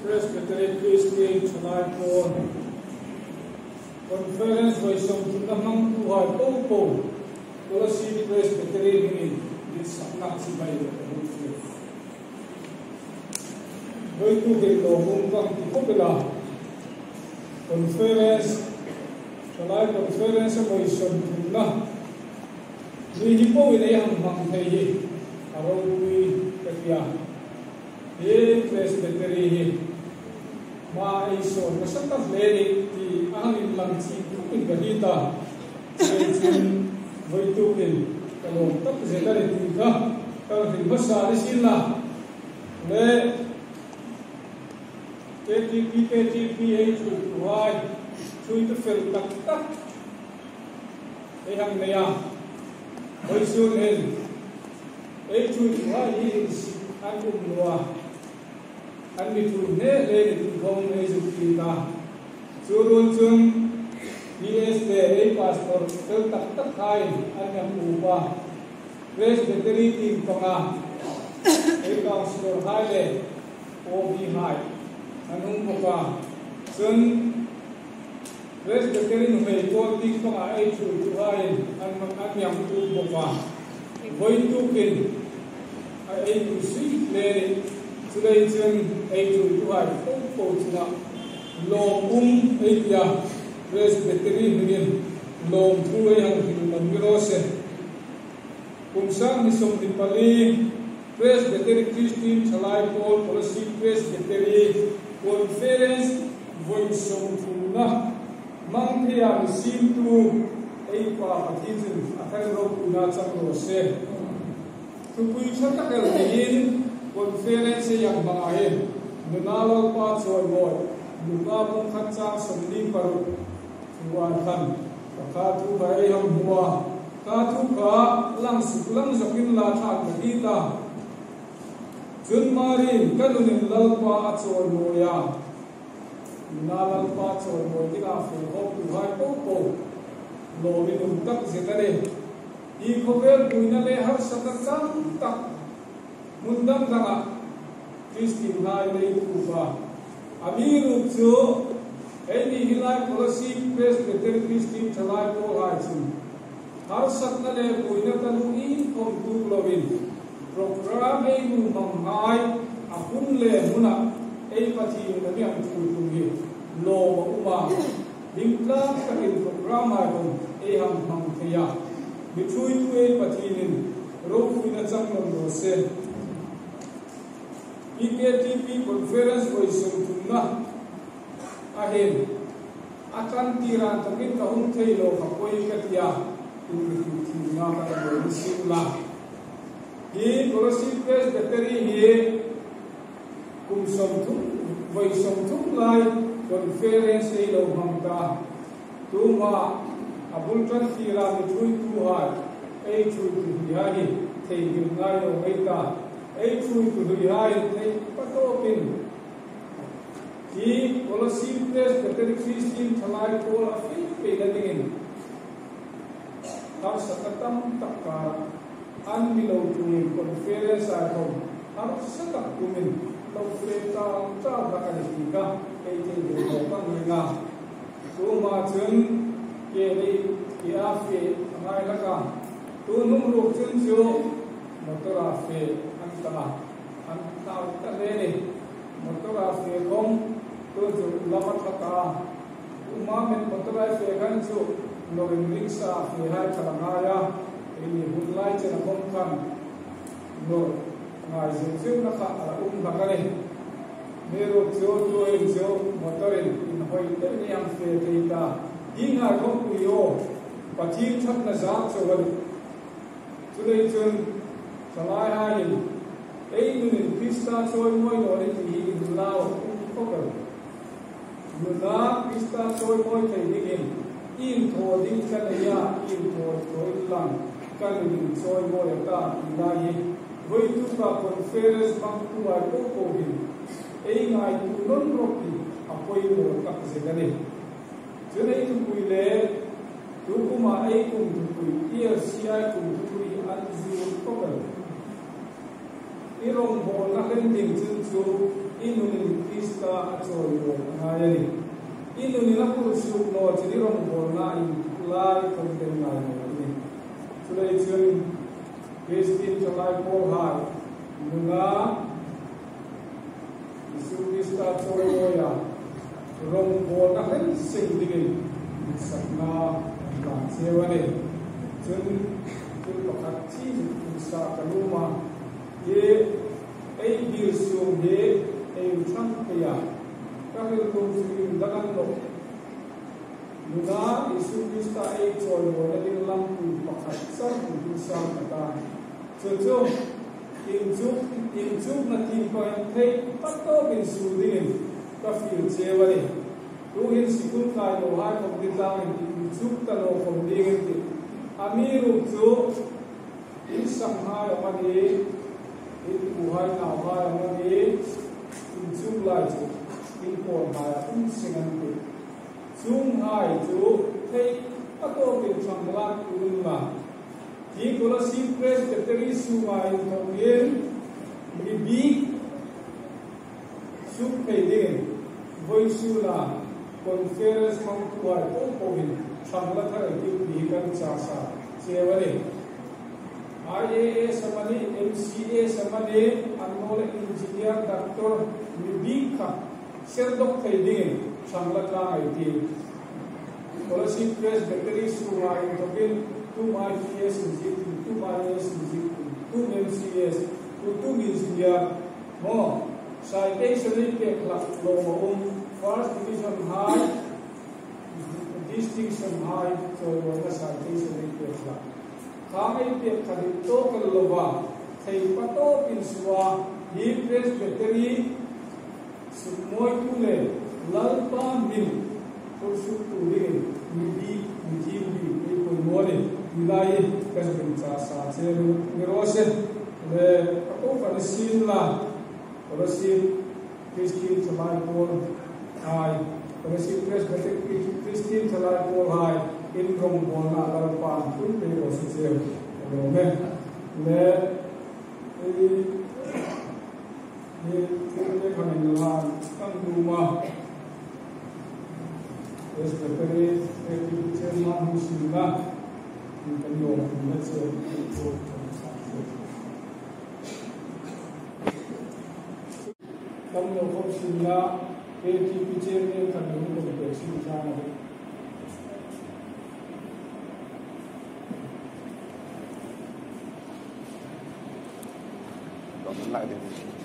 Presbyterian Christian Chennai Port Conference by some Tunamang to our Popo Policy Presbyterian in this Nazi by the Going to the Lomung Tipopila Conference Chennai Conference by some Tunam we hipo in a young monkey around we Katia. Presbyterian ma iso masakat leni ti angin lang si tukin ganita sin voitukin kalong tap zedare ti ka kalong masari sila le KTP tuai chui tu fel tak tak ehang neya voisun en chui tuai is angum noa anh bị tụt nè lên thì không ai giúp kita surun chung BSD passport tới tập tất hai anh em ủ qua Presbyterian team panga councilor hai le OB hai anh hùng qua chung Presbyterian về con team panga ai chui hai anh em ủ qua với tu kinh ai tu sĩ lên today chân ai tu hai phong na lom ai ya Presbyterian Union lom thu ai hang hin nam mirose kumsang ni som din pali Presbyterian Christian Chennai Port Policy Presbyterian Conference voice som thu na mang thia sim tu ai pa pathin akan ro na chang ro se tu pui chata kal din Conference yang mengakhir, menalo pa soal boy, buka pun kaca sembilan paru, tuan katu bayi yang buah, katu ka langsung jokin latah kita, jun marin kanunin lalpa soal boya, menalo pa soal boy kita filhop tuhai popo, lorin untuk sekali, ikovel punya lehar sekarang tak. Mundang kanga Christian hai nei kuba amiru jo eni hilai policy Presbyterian Christian Chennai Port hai chu har sakna le puina talu in kom tu lovin program ei mu mangai apun le muna ei pathi na miam chu tu hi lo uma dingla takin program hai dom ei ham ham thaya mi chui tu ei pathi nin ro puina chang lo se KTP Conference voice tunna ahem akan tira takin kahung thailo khapoi katia tunna ka sila hi policy Presbyterian hi kumsom thum voice thum lai conference lo hamta tuma abulkan tira mi thui tu ha ei thui tu hi hi thei gil ngai lo meita ai chui tu hai nei patokin ki policy Presbyterian Christian Chennai Port afil pe ladingin har sakatam takka an milo tu conference a ho har satak kumin lo freta cha bakani ka ei te ho pa ninga tu ma chun ke ni ya fe ngai la ka tu num ro chun jo motora fe an tao ta le motora fe gom to jo lama thata uma men motora fe gan jo no ricksha fe hai chalanga ya ni hunlai chen kom khan no ngai je na kha ba ka le mero jo to e jo motorin in hoi te ni am fe te ta inga ko ku yo pathi thap na za chawal chulei chun salai hai ei min Krista choi moi lo ni ti in lao ko ka na Krista choi moi thei ni in tho ding cha ya in tho choi lang kan min choi moi ta na yi voi tu ka conference bang tu ai ko hin ei ngai tu non ro ki apoi mo ka se ga ne jene tu pui le tu kuma ei kum tu pui ia sia kum tu pui an zi ko ka irong bol na len ding chu chu inun Krista choi lo ngai ni inu ni na ku su no chini rom bol na in lai kon den ngai ni chulei chuan Kristin chalai Paul hai nunga Isu Krista choi lo ya rom bol na hen sing digin sakna ka chewani chun pakhat chi sa kaluma ye ei bil siung he ei chang kaya kahil kong sing dagan lo nuna Isu Krista ei choi lo na din lam ku pakhat sa ku sa kata chu in na tin ko en thei pato bin su din ka fil chewani ruhin sikul kai lo hai ko din lang in chu ta lo ko ding ti amiru chu in samha amani in buhai na ma amani in chu lai chu in ko ma in singan ti chung hai chu thei pato bin chang la kun ma ji ko la sim press battery su mai to yen bi bi su pe din voice su la conference mang tuai ko bin chang la thar ki bi kan cha sa chewani IAA samani MCA samani anmol engineer doctor bibika serdok thading changla ka IT policy press battery suai token 2 IPS music 2 IAS music 2 MCS 2 engineer mo citation ke class lo first division high distinction high so wala citation ke class kami pe khadi to kalwa thei pato pin suwa hi press battery sumoi kule lalpa min to su tu ri bi ji bi ko mole milai kasbin cha sa chelu mirose le pato fanisin la orasin Kristin chalai pol hai orasin press battery Kristin chalai pol hai in rong bol na lalpa kun pe ro se che ro me le ni khanin la kan duma es battery ki chen ma hu sila ni kan yo na che ko kan yo ko sila ki chen ne kan yo ko pe sila na lại được